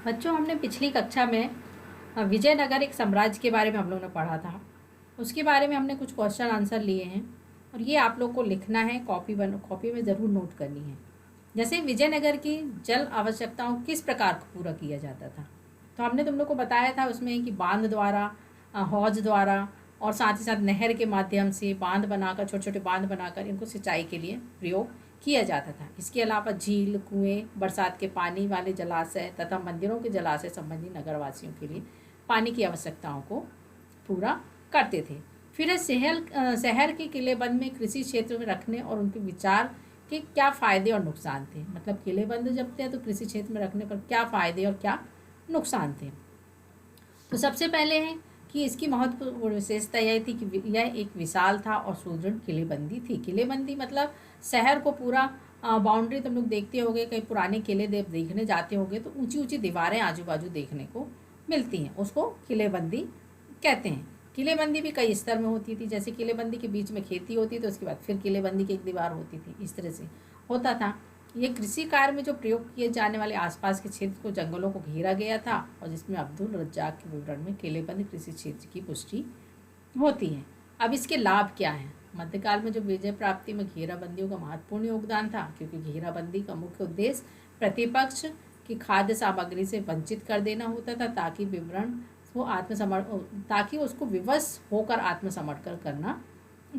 बच्चों, हमने पिछली कक्षा में विजयनगर एक साम्राज्य के बारे में हम लोगों ने पढ़ा था। उसके बारे में हमने कुछ क्वेश्चन आंसर लिए हैं और ये आप लोग को लिखना है, कॉपी में ज़रूर नोट करनी है। जैसे विजयनगर की जल आवश्यकताओं किस प्रकार पूरा किया जाता था, तो हमने तुम लोग को बताया था उसमें कि बांध द्वारा, हौज द्वारा और साथ ही साथ नहर के माध्यम से बांध बनाकर, छोटे छोटे बांध बनाकर इनको सिंचाई के लिए प्रयोग किया जाता था। इसके अलावा झील, कुएं, बरसात के पानी वाले जलाशय तथा मंदिरों के जलाशय संबंधी नगरवासियों के लिए पानी की आवश्यकताओं को पूरा करते थे। फिर शहर के किलेबंद में कृषि क्षेत्र में रखने और उनके विचार के क्या फ़ायदे और नुकसान थे। मतलब किलेबंद जब थे तो कृषि क्षेत्र में रखने पर क्या फ़ायदे और क्या नुकसान थे। तो सबसे पहले है कि इसकी महत्वपूर्ण विशेषता यह थी कि यह एक विशाल था और सुदृढ़ किलेबंदी थी। किलेबंदी मतलब शहर को पूरा बाउंड्री, तुम लोग देखते होगे कई पुराने किले देखने जाते होगे तो ऊंची ऊंची दीवारें आजू बाजू देखने को मिलती हैं, उसको किलेबंदी कहते हैं। किलेबंदी भी कई स्तर में होती थी। जैसे किलेबंदी के बीच में खेती होती तो उसके बाद फिर किलेबंदी की एक दीवार होती थी, इस तरह से होता था। ये कृषि कार्य में जो प्रयोग किए जाने वाले आसपास के क्षेत्र को, जंगलों को घेरा गया था और जिसमें अब्दुल रज्जाक के विवरण में किलेबंद कृषि क्षेत्र की पुष्टि होती है। अब इसके लाभ क्या हैं। मध्यकाल में जो विजय प्राप्ति में घेराबंदियों का महत्वपूर्ण योगदान था, क्योंकि घेराबंदी का मुख्य उद्देश्य प्रतिपक्ष की खाद्य सामग्री से वंचित कर देना होता था ताकि उसको विवश होकर आत्मसमर्पण करना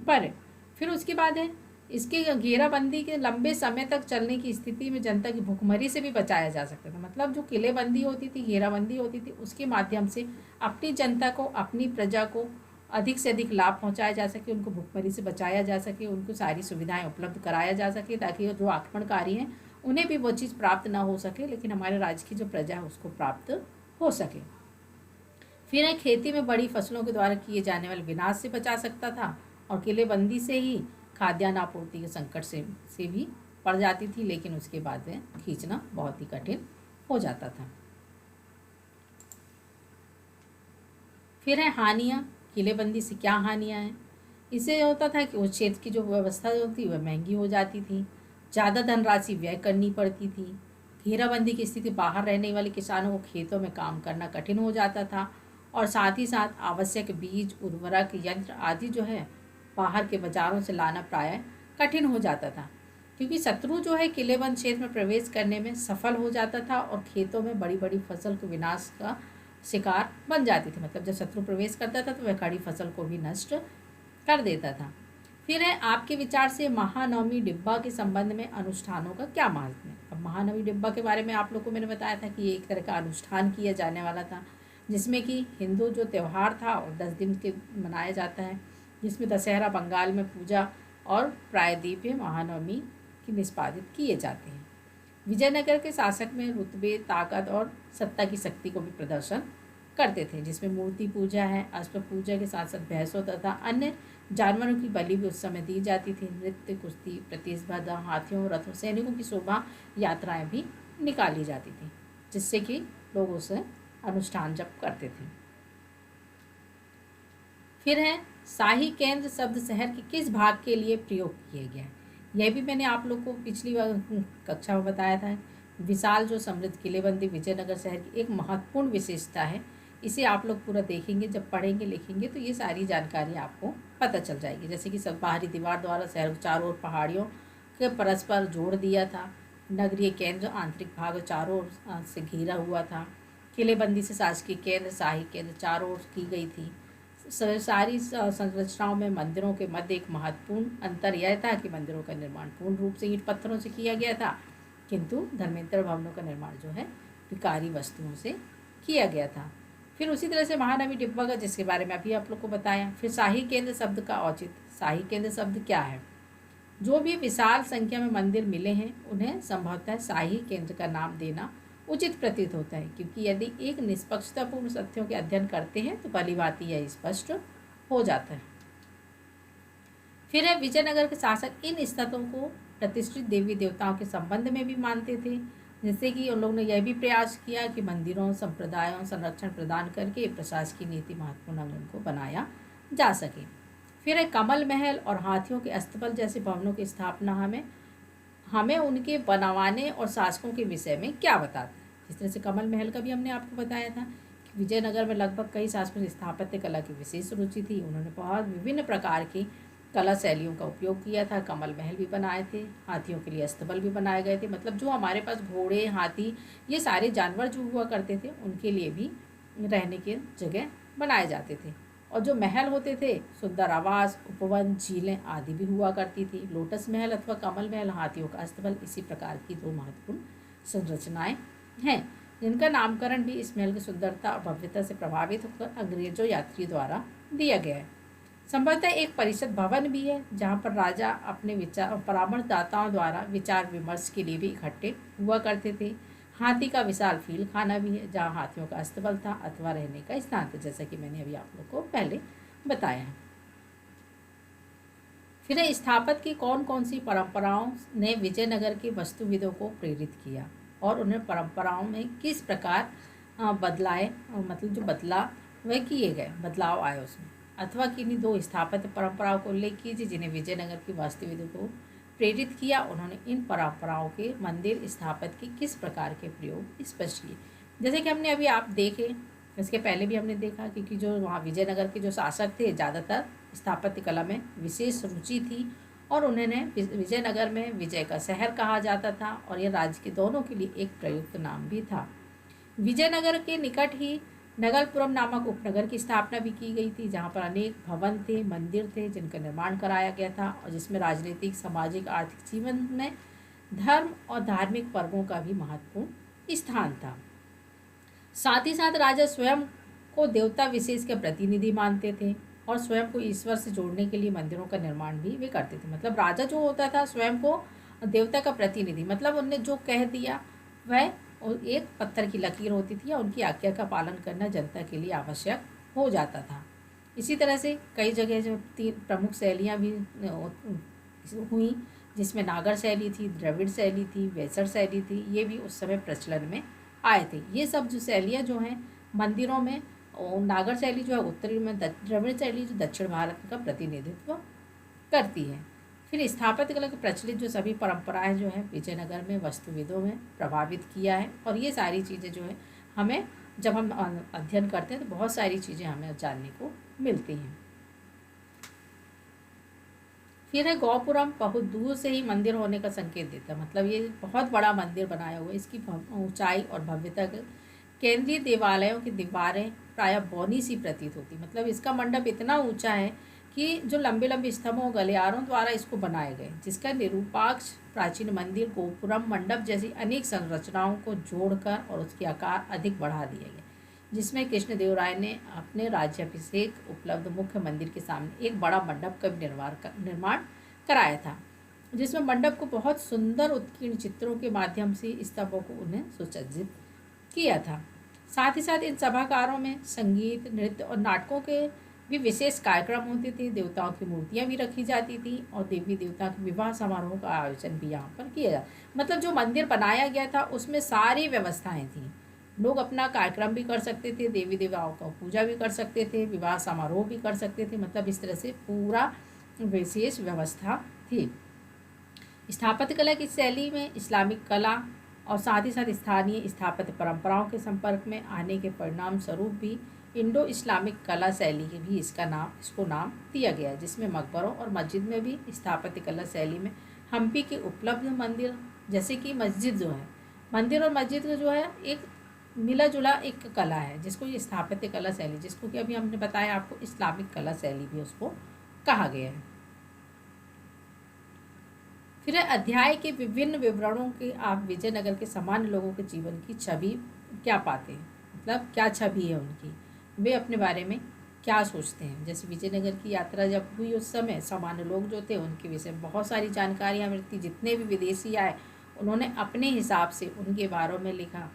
पड़े। फिर उसके बाद है इसके घेराबंदी के लंबे समय तक चलने की स्थिति में जनता की भूखमरी से भी बचाया जा सकता था। मतलब जो किलेबंदी होती थी, घेराबंदी होती थी, उसके माध्यम से अपनी जनता को, अपनी प्रजा को अधिक से अधिक लाभ पहुंचाया जा सके, उनको भूखमरी से बचाया जा सके, उनको सारी सुविधाएं उपलब्ध कराया जा सके, ताकि जो आक्रमणकारी हैं उन्हें भी वो चीज़ प्राप्त ना हो सके, लेकिन हमारे राज्य की जो प्रजा है उसको प्राप्त हो सके। फिर है खेती में बड़ी फसलों के द्वारा किए जाने वाले विनाश से बचा सकता था और किलेबंदी से ही खाद्यान्न आपूर्ति के संकट से भी पड़ जाती थी, लेकिन उसके बाद में खींचना बहुत ही कठिन हो जाता था। फिर है हानियाँ। किलेबंदी से क्या हानियाँ हैं। इससे होता था कि उस क्षेत्र की जो व्यवस्था होती वह महंगी हो जाती थी, ज़्यादा धनराशि व्यय करनी पड़ती थी। घेराबंदी की स्थिति बाहर रहने वाले किसानों को खेतों में काम करना कठिन हो जाता था और साथ ही साथ आवश्यक बीज, उर्वरक, यंत्र आदि जो है बाहर के बाज़ारों से लाना प्रायः कठिन हो जाता था, क्योंकि शत्रु जो है किलेबंद क्षेत्र में प्रवेश करने में सफल हो जाता था और खेतों में बड़ी बड़ी फसल के विनाश का शिकार बन जाती थी। मतलब जब शत्रु प्रवेश करता था तो वह खड़ी फसल को भी नष्ट कर देता था। फिर है आपके विचार से महानवमी डिब्बा के संबंध में अनुष्ठानों का क्या महत्व है। अब महानवमी डिब्बा के बारे में आप लोग को मैंने बताया था कि ये एक तरह का अनुष्ठान किया जाने वाला था, जिसमें कि हिंदू जो त्यौहार था और 10 दिन के मनाया जाता है, जिसमें दशहरा बंगाल में पूजा और प्रायद्वीप महानवमी की निष्पादित किए जाते हैं। विजयनगर के शासक में रुतबे, ताकत और सत्ता की शक्ति को भी प्रदर्शन करते थे, जिसमें मूर्ति पूजा है, अश्व पूजा के साथ साथ भैंसों तथा अन्य जानवरों की बलि भी उस समय दी जाती थी। नृत्य, कुश्ती, प्रतिस्पर्धा, हाथियों, रथों, सैनिकों की शोभा यात्राएं भी निकाली जाती थी, जिससे कि लोग उसे अनुष्ठान जब करते थे। फिर है शाही केंद्र शब्द शहर के किस भाग के लिए प्रयोग किया गया है। यह भी मैंने आप लोग को पिछली कक्षा में बताया था। विशाल जो समृद्ध किलेबंदी विजयनगर शहर की एक महत्वपूर्ण विशेषता है। इसे आप लोग पूरा देखेंगे, जब पढ़ेंगे लिखेंगे तो ये सारी जानकारी आपको पता चल जाएगी। जैसे कि सब बाहरी दीवार द्वारा शहर को चारों ओर पहाड़ियों के परस्पर जोड़ दिया था। नगरीय केंद्र आंतरिक भाग चारों ओर से घिरा हुआ था। किलेबंदी से शासकीय केंद्र, शाही केंद्र चारों ओर की गई थी। सारी संरचनाओं में मंदिरों के मध्य एक महत्वपूर्ण अंतर यह था कि मंदिरों का निर्माण पूर्ण रूप से ईंट पत्थरों से किया गया था, किंतु धर्मेंद्र भवनों का निर्माण जो है विकारी वस्तुओं से किया गया था। फिर उसी तरह से महानवमी डिब्बा का, जिसके बारे में अभी आप लोग को बताया। फिर शाही केंद्र शब्द का औचित्य। शाही केंद्र शब्द क्या है। जो भी विशाल संख्या में मंदिर मिले हैं उन्हें संभवतः शाही केंद्र का नाम देना उचित प्रतीत होता है, क्योंकि यदि एक निष्पक्षतापूर्ण तथ्यों के अध्ययन करते हैं तो भली भांति यह स्पष्ट हो जाता है। फिर है विजयनगर के शासक इन स्थलों को प्रतिष्ठित देवी देवताओं के संबंध में भी मानते थे, जिससे कि उन लोगों ने यह भी प्रयास किया कि मंदिरों, संप्रदायों संरक्षण प्रदान करके प्रशासकीय नीति महत्वपूर्ण अंगों को बनाया जा सके। फिर है कमल महल और हाथियों के अस्तबल जैसे भवनों की स्थापना हमें उनके बनवाने और शासकों के विषय में क्या बताता है। इस तरह से कमल महल का भी हमने आपको बताया था कि विजयनगर में लगभग कई शासकों ने स्थापत्य कला की विशेष रुचि थी। उन्होंने बहुत विभिन्न प्रकार की कला शैलियों का उपयोग किया था। कमल महल भी बनाए थे, हाथियों के लिए अस्तबल भी बनाए गए थे। मतलब जो हमारे पास घोड़े, हाथी, ये सारे जानवर जो हुआ करते थे उनके लिए भी रहने के जगह बनाए जाते थे। और जो महल होते थे, सुंदर आवास, उपवन, झीलें आदि भी हुआ करती थी। लोटस महल अथवा कमल महल, हाथियों का अस्तबल, इसी प्रकार की दो महत्वपूर्ण संरचनाएं हैं, जिनका नामकरण भी इस महल की सुंदरता और भव्यता से प्रभावित होकर अंग्रेजों यात्री द्वारा दिया गया है। संभवतः एक परिषद भवन भी है जहाँ पर राजा अपने विचार परामर्शदाताओं द्वारा विचार विमर्श के लिए भी इकट्ठे हुआ करते थे। हाथी का विशाल फील्ड खाना भी है जहाँ हाथियों का अस्तबल था अथवा रहने का स्थान था, जैसा कि मैंने अभी आप लोग को पहले बताया है। फिर स्थापत्य की कौन कौन सी परंपराओं ने विजयनगर के वास्तुविदों को प्रेरित किया और उन्हें परंपराओं में किस प्रकार बदलाए, मतलब जो बदलाव वह किए गए, बदलाव आए उसमें, अथवा किन्हीं दो स्थापत्य परंपराओं को उल्लेख कीजिए जिन्हें विजयनगर की वास्तुविदों को प्रेरित किया। उन्होंने इन परंपराओं के मंदिर स्थापत्य के किस प्रकार के प्रयोग स्पष्ट किए। जैसे कि हमने अभी आप देखे, इसके पहले भी हमने देखा, क्योंकि जो वहाँ विजयनगर के जो शासक थे ज़्यादातर स्थापत्य कला में विशेष रुचि थी और उन्होंने विजयनगर में विजय का शहर कहा जाता था और यह राज्य के दोनों के लिए एक प्रयुक्त नाम भी था। विजयनगर के निकट ही नगलपुरम नामक उपनगर की स्थापना भी की गई थी, जहाँ पर अनेक भवन थे, मंदिर थे, जिनका निर्माण कराया गया था और जिसमें राजनीतिक, सामाजिक, आर्थिक जीवन में धर्म और धार्मिक पर्वों का भी महत्वपूर्ण स्थान था। साथ ही साथ राजा स्वयं को देवता विशेष के प्रतिनिधि मानते थे और स्वयं को ईश्वर से जोड़ने के लिए मंदिरों का निर्माण भी वे करते थे। मतलब राजा जो होता था स्वयं को देवता का प्रतिनिधि, मतलब उनने जो कह दिया वह एक पत्थर की लकीर होती थी या उनकी आज्ञा का पालन करना जनता के लिए आवश्यक हो जाता था। इसी तरह से कई जगह जो 3 प्रमुख शैलियाँ भी हुई, जिसमें नागर शैली थी, द्रविड़ शैली थी, वेसर शैली थी, ये भी उस समय प्रचलन में आए थे। ये सब जो शैलियाँ जो हैं मंदिरों में, नागर शैली जो है उत्तरी में, द्रविड़ शैली जो दक्षिण भारत का प्रतिनिधित्व करती है। फिर स्थापत्य कला के प्रचलित जो सभी परंपराएं जो हैं विजयनगर में वास्तुविदों में प्रभावित किया है और ये सारी चीज़ें जो है हमें जब हम अध्ययन करते हैं तो बहुत सारी चीज़ें हमें जानने को मिलती हैं। फिर है गौपुरम, बहुत दूर से ही मंदिर होने का संकेत देता है। मतलब ये बहुत बड़ा मंदिर बनाया हुआ है, इसकी ऊंचाई और भव्यता केंद्रीय देवालयों की दीवारें प्रायः बौनी सी प्रतीत होती। मतलब इसका मंडप इतना ऊंचा है कि जो लंबे लंबे स्तंभों गलियारों द्वारा इसको बनाए गए, जिसका निरूपाक्ष प्राचीन मंदिर, गोपुरम, मंडप जैसी अनेक संरचनाओं को जोड़कर और उसके आकार अधिक बढ़ा दिया गया, जिसमें कृष्णदेव राय ने अपने राज्याभिषेक उपलब्ध मुख्य मंदिर के सामने एक बड़ा मंडप का निर्माण कराया था, जिसमें मंडप को बहुत सुंदर उत्कीर्ण चित्रों के माध्यम से स्तंभों को उन्हें सुसज्जित किया था। साथ ही साथ इन सभागारों में संगीत, नृत्य और नाटकों के भी विशेष कार्यक्रम होते थे। देवताओं की मूर्तियां भी रखी जाती थी और देवी देवता के विवाह समारोह का आयोजन भी यहाँ पर किया जाता। मतलब जो मंदिर बनाया गया था उसमें सारी व्यवस्थाएं थी। लोग अपना कार्यक्रम भी कर सकते थे, देवी देवताओं का पूजा भी कर सकते थे, विवाह समारोह भी कर सकते थे। मतलब इस तरह से पूरा विशेष व्यवस्था थी। स्थापत्य कला की शैली में इस्लामिक कला और साथ ही साथ स्थानीय स्थापत्य परंपराओं के संपर्क में आने के परिणाम स्वरूप भी इंडो इस्लामिक कला शैली के भी इसको नाम दिया गया है, जिसमें मकबरों और मस्जिद में भी स्थापत्य कला शैली में हम्पी के उपलब्ध मंदिर, जैसे कि मस्जिद जो है, मंदिर और मस्जिद का जो है एक मिला जुला एक कला है, जिसको ये स्थापत्य कला शैली, जिसको कि अभी हमने बताया आपको इस्लामिक कला शैली भी उसको कहा गया है। फिर अध्याय के विभिन्न विवरणों के आप विजयनगर के सामान्य लोगों के जीवन की छवि क्या पाते हैं, मतलब क्या छवि है उनकी, वे अपने बारे में क्या सोचते हैं। जैसे विजयनगर की यात्रा जब हुई उस समय सामान्य लोग जो थे उनके विषय में बहुत सारी जानकारियाँ मिलती। जितने भी विदेशी आए उन्होंने अपने हिसाब से उनके बारे में लिखा।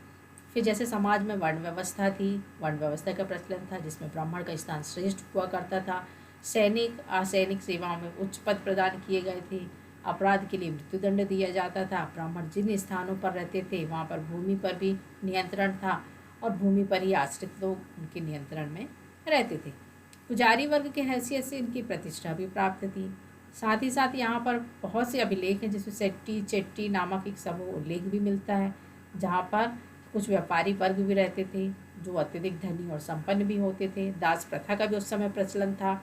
फिर जैसे समाज में वर्ण व्यवस्था थी, वर्ण व्यवस्था का प्रचलन था जिसमें ब्राह्मण का स्थान श्रेष्ठ हुआ करता था। सैनिक असैनिक सेवाओं में उच्च पद प्रदान किए गए थे। अपराध के लिए मृत्युदंड दिया जाता था। ब्राह्मण जिन स्थानों पर रहते थे वहाँ पर भूमि पर भी नियंत्रण था और भूमि पर ही आश्रित लोग उनके नियंत्रण में रहते थे। पुजारी वर्ग के हैसियत से इनकी प्रतिष्ठा भी प्राप्त थी। साथ ही साथ यहाँ पर बहुत से अभिलेख हैं जिसमें सेट्टी चेट्टी नामक एक समूह उल्लेख भी मिलता है, जहाँ पर कुछ व्यापारी वर्ग भी रहते थे जो अत्यधिक धनी और संपन्न भी होते थे। दास प्रथा का भी उस समय प्रचलन था।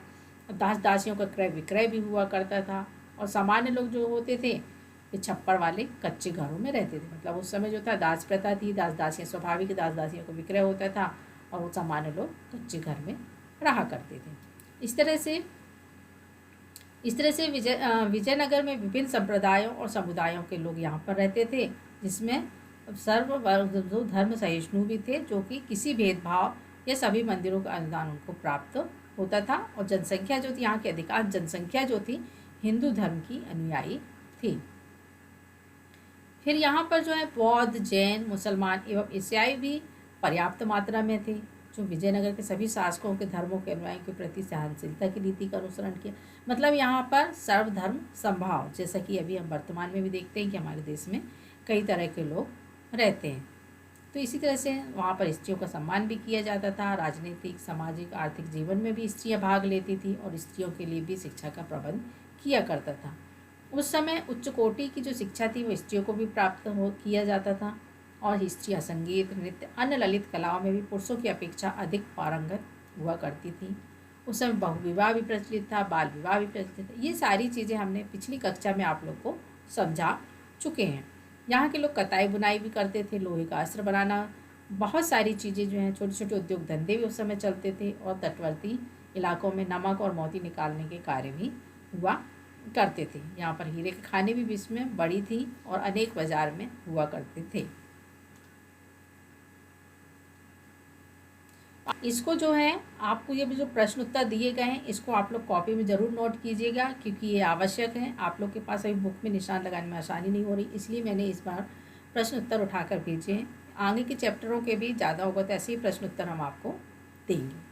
दास दासियों का क्रय विक्रय भी हुआ करता था। और सामान्य लोग जो होते थे ये छप्पर वाले कच्चे घरों में रहते थे। मतलब उस समय जो था दास प्रथा थी, दास दासियाँ स्वाभाविक दास दासियों का विक्रय होता था और वो सामान्य लोग कच्चे घर में रहा करते थे। इस तरह से विजयनगर में विभिन्न संप्रदायों और समुदायों के लोग यहाँ पर रहते थे, जिसमें सर्व वर्ग जो धर्म सहिष्णु भी थे, जो कि किसी भेदभाव या सभी मंदिरों का अनुदान उनको प्राप्त होता था। और जनसंख्या जो थी, यहाँ की अधिकांश जनसंख्या जो थी हिंदू धर्म की अनुयायी थी। फिर यहाँ पर जो है बौद्ध, जैन, मुसलमान एवं ईसाई भी पर्याप्त मात्रा में थे, जो विजयनगर के सभी शासकों के धर्मों के अनुयायियों के प्रति सहनशीलता की नीति का अनुसरण किया। मतलब यहाँ पर सर्वधर्म समभाव, जैसा कि अभी हम वर्तमान में भी देखते हैं कि हमारे देश में कई तरह के लोग रहते हैं। तो इसी तरह से वहाँ पर स्त्रियों का सम्मान भी किया जाता था। राजनीतिक, सामाजिक, आर्थिक जीवन में भी स्त्रियाँ भाग लेती थी और स्त्रियों के लिए भी शिक्षा का प्रबंध किया करता था। उस समय उच्च कोटि की जो शिक्षा थी वो स्त्रियों को भी प्राप्त किया जाता था। और स्त्रियाँ संगीत, नृत्य, अन्य ललित कलाओं में भी पुरुषों की अपेक्षा अधिक पारंगत हुआ करती थी। उस समय बहुविवाह भी प्रचलित था, बाल विवाह भी प्रचलित था। ये सारी चीज़ें हमने पिछली कक्षा में आप लोग को समझा चुके हैं। यहाँ के लोग कताई बुनाई भी करते थे, लोहे का अस्त्र बनाना, बहुत सारी चीज़ें जो हैं, छोटे छोटे उद्योग धंधे भी उस समय चलते थे। और तटवर्ती इलाकों में नमक और मोती निकालने के कार्य भी हुआ करते थे। यहाँ पर हीरे के खाने भी विश्व में बड़ी थी और अनेक बाजार में हुआ करते थे। इसको जो है आपको ये भी जो प्रश्न उत्तर दिए गए हैं, इसको आप लोग कॉपी में ज़रूर नोट कीजिएगा, क्योंकि ये आवश्यक है। आप लोग के पास अभी बुक में निशान लगाने में आसानी नहीं हो रही, इसलिए मैंने इस बार प्रश्न उत्तर उठाकर भेजे हैं। आगे के चैप्टरों के भी ज़्यादा होगा तो ऐसे ही प्रश्न उत्तर हम आपको देंगे।